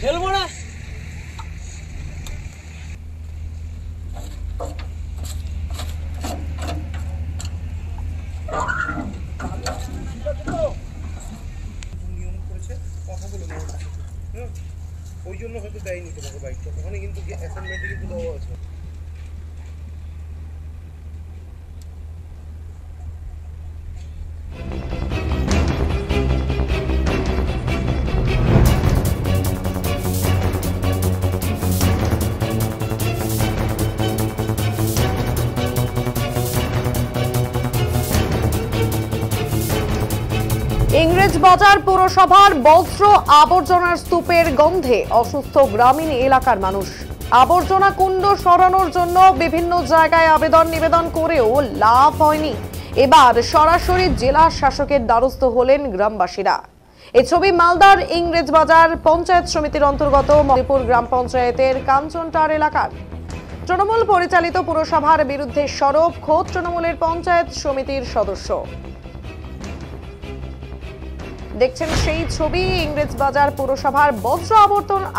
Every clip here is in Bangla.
ফেলবো না। নিয়ম করেছে কথা বলে হ্যাঁ, ওই জন্য হয়তো দেয়নি তোমাকে বাইকটা, ওখানে কিন্তু অ্যাসাইনমেন্টে কিন্তু দেওয়া আছে। ইংরেজবাজার পৌরসভার বজ্র আবর্জনার স্তূপের গন্ধে অসুস্থ গ্রামীণ এলাকার মানুষ। আবর্জনা কুণ্ড সরানোর জন্য বিভিন্ন জায়গায় আবেদন নিবেদন করেও লাভ হয়নি। এবার সরাসরি জেলা শাসকের দ্বারস্থ হলেন গ্রামবাসীরা। এই ছবি মালদার ইংরেজবাজার পঞ্চায়েত সমিতির অন্তর্গত মহিপুর গ্রাম পঞ্চায়েতের কাঞ্চনটার এলাকার। তৃণমূল পরিচালিত পুরসভার বিরুদ্ধে সরব খোদ তৃণমূলের পঞ্চায়েত সমিতির সদস্য। দেখছেন সেই ছবি, ইংরেজবাজার পৌরসভার বজ্র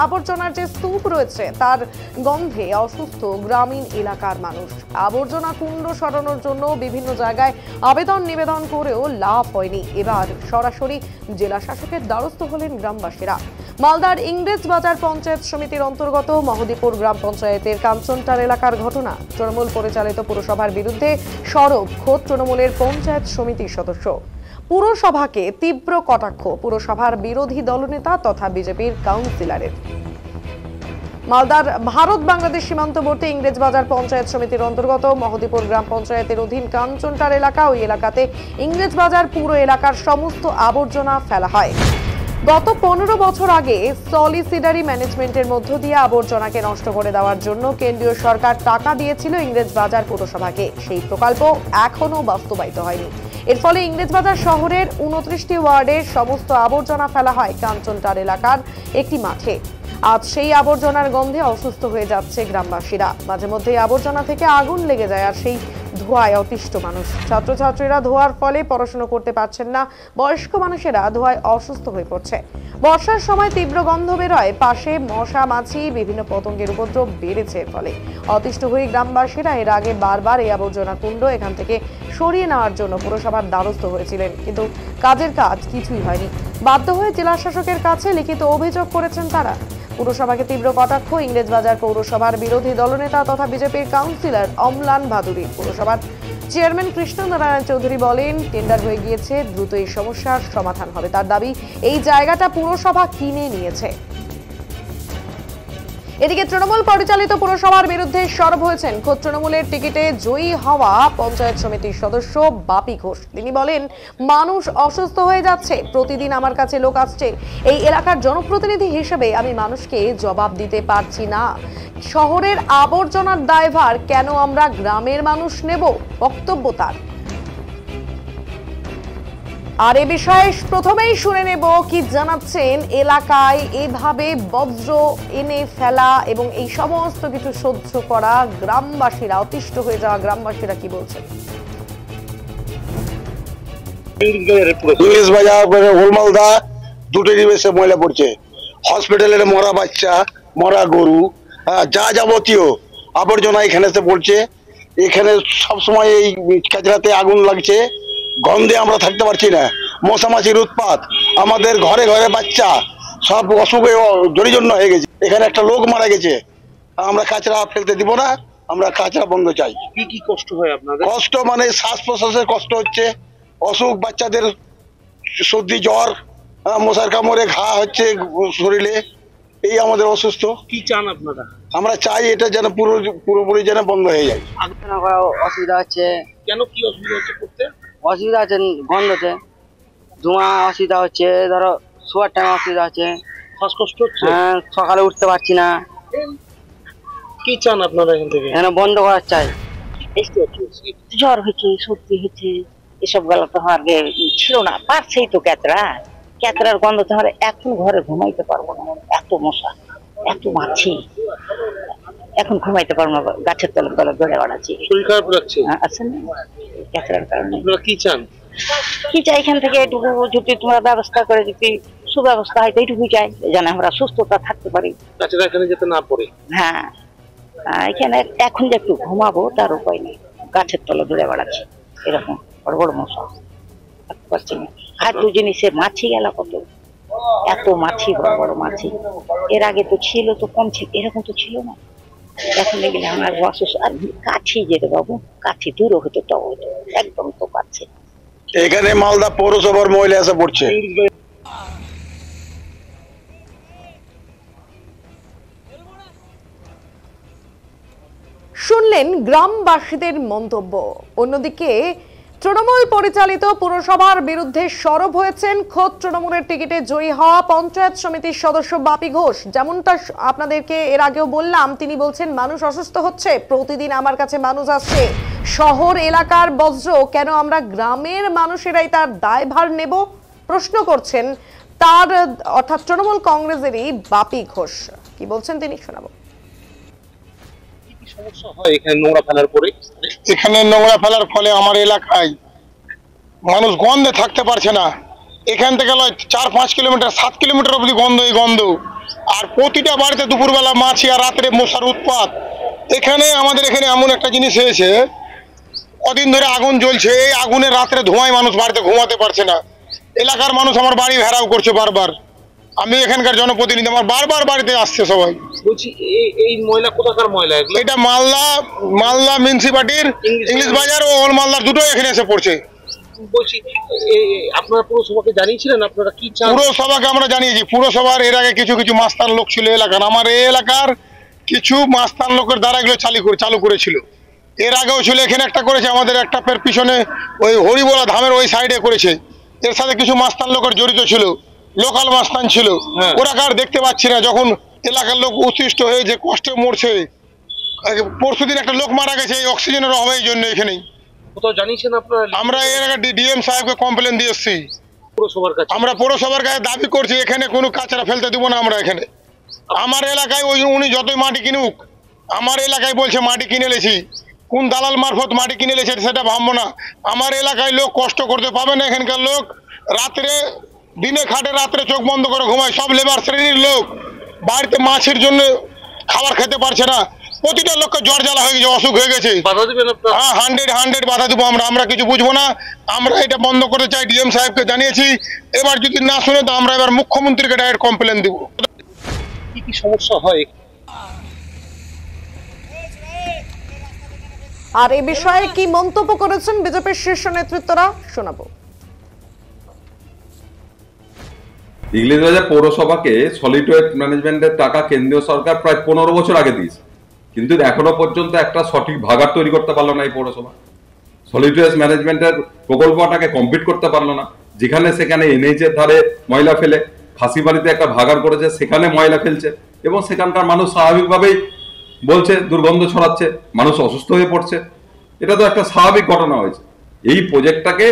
আবর্জনার যে স্তূপ রয়েছে তার গন্ধে অসুস্থ গ্রামীণ এলাকার মানুষ। আবর্জনা কুণ্ড সরানোর জন্য বিভিন্ন জায়গায় আবেদন নিবেদন করেও লাভ হয়নি। এবার সরাসরি জেলা শাসকের দ্বারস্থ হলেন গ্রামবাসীরা। মালদার ইংরেজবাজার পঞ্চায়েত সমিতির অন্তর্গত মহদীপুর গ্রাম পঞ্চায়েতের কাঞ্চনটার এলাকার ঘটনা। তৃণমূল পরিচালিত পুরসভার বিরুদ্ধে সরব খোদ তৃণমূলের পঞ্চায়েত সমিতির সদস্য। পুরসভাকে তীব্র কটাক্ষ পুরসভার বিরোধী দলনেতা তথা বিজেপির কাউন্সিলরের। মালদার ভারত বাংলাদেশ সীমান্তবর্তী ইংরেজবাজার পঞ্চায়েত সমিতির অন্তর্গত মহদীপুর গ্রাম পঞ্চায়েতের অধীন কাঞ্চনটার এলাকা। ওই এলাকাতে ইংরেজবাজার পুরো এলাকার সমস্ত আবর্জনা ফেলা হয়। গত 15 বছর আগে সলিসিডারি ম্যানেজমেন্টের মধ্য দিয়ে আবর্জনাকে নষ্ট করে দেওয়ার জন্য কেন্দ্রীয় সরকার টাকা দিয়েছিল ইংরেজবাজার পৌরসভাকে। সেই প্রকল্প এখনো বাস্তবায়িত হয়নি। এর ফলে ইংরেজবাজার শহরের 29টি ওয়ার্ডের সমস্ত আবর্জনা ফেলা হয় কাঞ্চনটার এলাকার একটি মাঠে। আজ সেই আবর্জনার গন্ধে অসুস্থ হয়ে যাচ্ছে গ্রামবাসীরা। মাঝে মধ্যে আবর্জনা থেকে আগুন লেগে যায় আর সেই ধোঁয়ায় অতিষ্ঠ মানুষ। ছাত্রছাত্রীরা ধোঁয়ার ফলে পড়াশোনা করতে পারছেন না। বয়স্ক মানুষেরা ধোঁয়ায় অসুস্থ হয়ে পড়ছে। বর্ষার সময় তীব্র গন্ধ বেরোয়। পাশে মশা মাছি বিভিন্ন পতঙ্গের উপদ্রব বেড়েছে। এর ফলে অতিষ্ঠ হয়ে গ্রামবাসীরা এর আগে বারবার এই আবর্জনা কুণ্ড এখান থেকে সরিয়ে নেওয়ার জন্য পুরসভার দ্বারস্থ হয়েছিলেন, কিন্তু কাজের কাজ কিছুই হয়নি। বাধ্য হয়ে জেলা শাসকের কাছে লিখিত অভিযোগ করেছেন তারা। পুরসভাকে তীব্র কটাক্ষ ইংরেজবাজার পৌরসভার বিরোধী দলনেতা তথা বিজেপির কাউন্সিলর অম্লান ভাদুরী। পুরসভার চেয়ারম্যান কৃষ্ণনারায়ণ চৌধুরী বলেন, টেন্ডার হয়ে গিয়েছে, দ্রুত এই সমস্যার সমাধান হবে। তার দাবি, এই জায়গাটা পুরসভা কিনে নিয়েছে। এদিকে তৃণমূল পরিচালিত পুরসভার বিরুদ্ধে সরব হয়েছেন খোদ তৃণমূলের টিকিটে জয়ী হওয়া পঞ্চায়েত সমিতির সদস্য বাপি ঘোষ। তিনি বলেন, মানুষ অসুস্থ হয়ে যাচ্ছে, প্রতিদিন আমার কাছে লোক আসছে। এই এলাকার জনপ্রতিনিধি হিসেবে আমি মানুষকে জবাব দিতে পারছি না। শহরের আবর্জনার দায়ভার কেন আমরা গ্রামের মানুষ নেব? বক্তব্য তার। আর এ বিষয়ে প্রথমেই শুনে নেব কি জানাচ্ছেন এলাকায় এভাবে বজ্র এনে ফেলা এবং এই সমস্ত কিছু সহ্য করা গ্রামবাসীরা, অতিষ্ঠ হয়ে যাওয়া গ্রামবাসীরা কি বলছেন। ইংরেজবাজার গোলমালদা দুটোরই বেশি ময়লা পড়ছে। হসপিটালের মরা বাচ্চা, মরা গরু, যা যাবতীয় আবর্জনা এখানে এসে পড়ছে। এখানে সবসময় এই কাচরাতে আগুন লাগছে, গন্ধে আমরা থাকতে পারছি না। মশামাছির উৎপাত, আমাদের ঘরে ঘরে বাচ্চা, সব অসুখে জড়িজন্য হয়ে গেছে। এখানে একটা লোক মারা গেছে, আমরা কাচরা ফেলতে দিব না, আমরা কাচরা বন্ধ চাই। কি কষ্ট হয় আপনাদের? কষ্ট মানে শ্বাস প্রশ্বাসের কষ্ট হচ্ছে, অসুখ, বাচ্চাদের সর্দি জ্বর, মশার কামড়ে ঘা হচ্ছে শরীরে, এই আমাদের অসুস্থ। কি চান আপনারা? আমরা চাই এটা যেন পুরোপুরি যেন বন্ধ হয়ে যায়। অসুবিধা হচ্ছে। কেন, কি অসুবিধা হচ্ছে করতে? অসুবিধা হচ্ছে গন্ধতে, ধোঁয়া অসুবিধা হচ্ছে, ধরো শোয়ার টাইম অসুবিধা হচ্ছে, শ্বাসকষ্ট হচ্ছে। হ্যাঁ, সকালে উঠতে পারছি না। কি চান আপনারা এখান থেকে? এখানে বন্ধ করার চাই। জ্বর হচ্ছে, সর্দি হচ্ছে, এসব গেলা তো আমার ছিল না, পারছেই তো ক্যাতরার গন্ধ তো আমার এখন ঘরে ঘুমাইতে পারবো না। এত মশা, এত মাছি, এখন ঘুমাইতে পারবো না, গাছের তলে তলে ঘুরে বেড়াচ্ছি। শরীর খারাপ লাগছে? আছে না ক্যাতরার কারণে। আপনারা কি চান? কি চাই এখান থেকে এটুকু যদি তোমরা ব্যবস্থা করে যদি সুব্যবস্থা হয়, এইটুকু চাই যেন আমরা সুস্থতা থাকতে পারি। কাছেরা এখানে যেতে না পড়ে। হ্যাঁ, এখানে এখন যে একটু ঘুমাবো তার উপায় নেই, গাছের তলে দূরে বেড়াচ্ছে এরকম বড় বড় মশা, থাকতে পারছি না। খাদ্য জিনিসের মাছি গেল কত, এত মাছি, বড় বড় মাছি। এর আগে তো ছিল, তো কম ছিল, এরকম তো ছিল না। এখন দেখলে আমার অসুস্থ। আর কাছি যেতে বাবু, কাছি দূরও হতো, তাও হতো একদম তো কাছে। এখানে মালদা পৌরসভার মহিলা এসে পড়ছে। শুনলেন গ্রামবাসীদের মন্তব্য। অন্যদিকে তৃণমূল পরিচালিত পুরসভার বিরুদ্ধে সরব হয়েছেন খোদ তৃণমূলের টিকিটে জয়ী হওয়া পঞ্চায়েত সমিতির সদস্য বাপি ঘোষ। যেমনটা আপনাদেরকে এর আগেও বললাম, তিনি বলছেন মানুষ অসুস্থ হচ্ছে, প্রতিদিন আমার কাছে মানুষ আসছে, শহর এলাকার বজ্র কেন আমরা গ্রামের মানুষেরাই তার দায়ভার নেব, প্রশ্ন করছেন তার, অর্থাৎ তৃণমূল কংগ্রেসেরই বাপি ঘোষ। কি বলছেন তিনি শোনাবো। সমস্যা হয় এখানে নোংরা ফেলার পরে? এখানে নোংরা ফেলার ফলে আমার এলাকায় মানুষ গন্ধে থাকতে পারছে না। এখান থেকে 4-5 কিলোমিটার, 7 কিলোমিটার অবধি গন্ধ, এই গন্ধ। আর প্রতিটা বাড়িতে দুপুরবেলা মাছি আর রাত্রে মশার উৎপাত। এখানে আমাদের এখানে এমন একটা জিনিস হয়েছে, কদিন ধরে আগুন জ্বলছে, এই আগুনের রাত্রে ধোঁয়ায় মানুষ বাড়িতে ঘুমাতে পারছে না। এলাকার মানুষ আমার বাড়ি ঘেরাও করছে বারবার। আমি এখানকার জনপ্রতিনিধি, আমার বারবার বাড়িতে আসছে সবাই। বলছি এই ময়লা কোথাকার ময়লা? এটা মালদা মিউনিসিপালিটির ইংলিশ বাজার ও ওল্ড মালদার দুটোই এখানে এসে পড়ছে। বলছি আপনারা পুরসভাকে জানিয়েছিলেন আপনারা কি চান? পুরসভাকে আমরা জানিয়েছি। পুরসভার এর আগে কিছু মাস্তান লোক ছিল এলাকার, আমার এই এলাকার কিছু মাস্তান লোকের দ্বারা এগুলো চালু করেছিল। এর আগেও ছিল, এখানে একটা করেছে, আমাদের একটা পিছনে ওই হরিবোলা ধামের ওই সাইডে করেছে। এর সাথে কিছু মাস্তান লোকের জড়িত ছিল, লোকাল মাস্তান ছিল। ওরা কার দেখতে পাচ্ছি না, যখন এলাকার লোক অতিষ্ঠ হয়ে যে কষ্টে মরছে। পরশুদিন একটা লোক মারা গেছে এই অক্সিজেনের অভাবের জন্য। এখানেই কোথাও জানিয়েছেন আপনারা? আমরা এর আগে ডিএম সাহেবকে কমপ্লেন দিয়ে এসেছি। পুরসভার কাছে আমরা পৌরসভার কাছে দাবি করছি, এখানে কোনো কাঁচরা ফেলতে দিব না আমরা এখানে। আমার এলাকায় উনি যতই মাটি কিনুক, আমার এলাকায় বলছে মাটি কিনে এলেছি, কোন দালাল মারফত মাটি কিনে এলেছে সেটা ভাববো না। আমার এলাকায় লোক কষ্ট করতে পাবে না। এখানকার লোক রাত্রে, দিনে খাটে, রাত্রে চোখ বন্ধ করে ঘুমায়। সব লেবার শ্রেণীর লোক বাড়িতে মাছের জন্য খাবার খেতে পারছে না। প্রতিটা লোককে জ্বর জ্বালা হয়ে গেছে, অসুখ হয়ে গেছে। বাধা দিবেন আপনারা? হ্যাঁ, 100 বাধা দেবো আমরা কিছু বুঝবো না। আমরা এটা বন্ধ করতে চাই, ডিএম সাহেবকে জানিয়েছি। এবার যদি না শুনে তো আমরা এবার মুখ্যমন্ত্রীকে ডাইরেক্ট কমপ্লেন দেবো। কি সমস্যা হয়? আর এই বিষয়ে কি মন্তব্য করেছেন বিজেপির শীর্ষ নেতৃত্বরা শোনাবো। ইংলিশ বাজার পৌরসভাকে সলিড ওয়েস্ট ম্যানেজমেন্টের টাকা কেন্দ্রীয় সরকার প্রায় 15 বছর আগে দিয়েছে, কিন্তু এখনো পর্যন্ত একটা সঠিক ভাগার তৈরি করতে পারলো না এই পৌরসভা। সলিড ওয়েস্ট ম্যানেজমেন্টের প্রকল্পটাকে কমপ্লিট করতে পারলো না। যেখানে সেখানে এনএইচের ধারে ময়লা ফেলে, ফাঁসিবাড়িতে একটা ভাগার করেছে, সেখানে ময়লা ফেলছে এবং সেখানকার মানুষ স্বাভাবিকভাবেই বলছে দুর্গন্ধ ছড়াচ্ছে, মানুষ অসুস্থ হয়ে পড়ছে। এটা তো একটা স্বাভাবিক ঘটনা হয়েছে। এই প্রজেক্টটাকে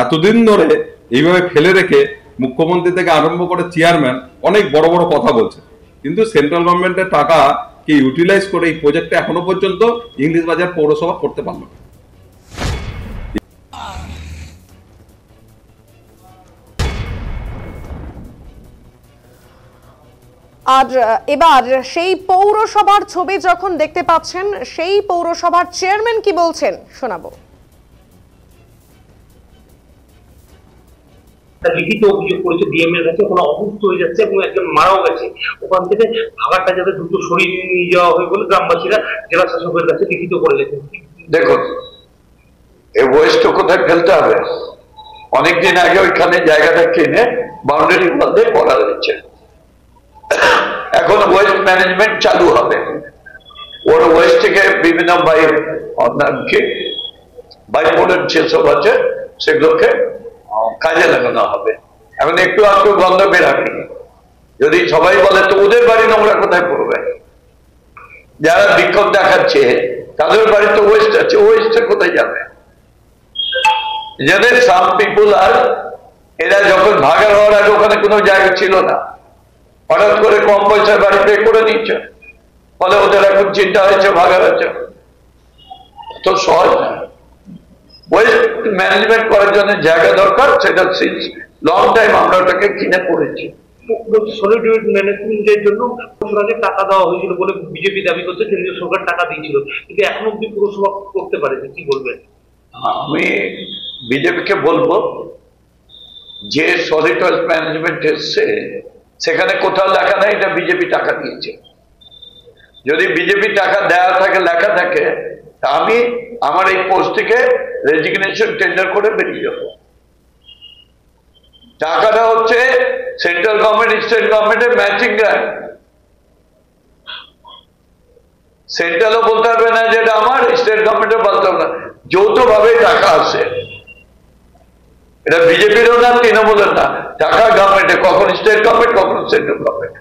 এতদিন ধরে এইভাবে ফেলে রেখে মুখ্যমন্ত্রী থেকে আরম্ভ করে চেয়ারম্যান অনেক বড় বড় কথা বলছে, কিন্তু সেন্ট্রাল গভর্নমেন্টের টাকাকে ইউটিলাইজ করে এই প্রজেক্টটা এখনো পর্যন্ত ইংলিশ বাজার পৌরসভা করতে পারলো না। আর এবার সেই পৌরসভার ছবি যখন দেখতে পাচ্ছেন, সেই পৌরসভার চেয়ারম্যান কি বলছেন শোনাবো। লিখিত অভিযোগ করেছে ডিএম এর কাছে, কোনো অসুস্থ হয়ে যাচ্ছে এবং একজন মারাও গেছে। ওখান থেকে ভাগাটা যাতে দ্রুত সরিয়ে নিয়ে যাওয়া হয় বলে গ্রামবাসীরা জেলা শাসকের কাছে লিখিত করে গেছেন। দেখুন, এই ওয়েস্ট কোথায় ফেলতে হবে, অনেকদিন আগে ওইখানে জায়গাটা কিনে বাউন্ডারির মধ্যে করা হয়েছে। এখন ওয়েস্ট ম্যানেজমেন্ট চালু হবে। ওর ওয়েস্ট থেকে বিভিন্ন বাইপোলের যেসব আছে সেগুলোকে কাজে লাগানো হবে। এখন একটু গন্ধ বেরাবে। যদি সবাই বলে তো ওদের বাড়ি নোংরা কোথায় পড়বে? যারা বিক্ষোভ দেখাচ্ছে তাদের বাড়িতে ওয়েস্ট আছে, ওয়েস্টে কোথায় যাবে? যাদের সাম পিপুল আর এরা যখন ভাগার হওয়ার আগে ওখানে কোনো জায়গা ছিল না, হঠাৎ করে কম পয়সায় বাড়ি পে করে নিচ্ছে, ফলে ওদের এখন চিন্তা হয়েছে ভাগার আছে। তো সহজ না। ওয়েস্ট ম্যানেজমেন্ট করার জন্য জায়গা দরকার, সেটা সিন্স লং টাইম আমরা ওটাকে কিনে পড়েছি। সলিড ম্যানেজমেন্টের জন্য পুরসভাকে টাকা দেওয়া হয়েছিল বলে বিজেপি দাবি করছে, কেন্দ্রীয় সরকার টাকা দিয়েছিল, কিন্তু এখনো অব্দি পুরসভা করতে পারেনি। কি বলবেন? আমি বিজেপিকে বলবো যে সলিড ওয়েস্ট ম্যানেজমেন্ট এসছে সেখানে কোথাও লেখা নেই এটা বিজেপি টাকা দিয়েছে। যদি বিজেপি টাকা দেওয়া থাকে, লেখা থাকে, আমি আমার এই পোস্ট থেকে রেজিগনেশন টেন্ডার করে বেরিয়ে যাবো। টাকাটা হচ্ছে সেন্ট্রাল গভর্নমেন্ট স্টেট গভর্নমেন্টের ম্যাচিং গ্রান্ট। সেন্ট্রালও বলতে পারবে না যে এটা আমার, স্টেট গভর্নমেন্টও বলতে হবে না, যৌথভাবে টাকা আসে। এটা বিজেপিরও না, তৃণমূলের না, টাকা গভর্নমেন্টে, কখন স্টেট গভর্নমেন্ট, কখন সেন্ট্রাল গভর্নমেন্ট।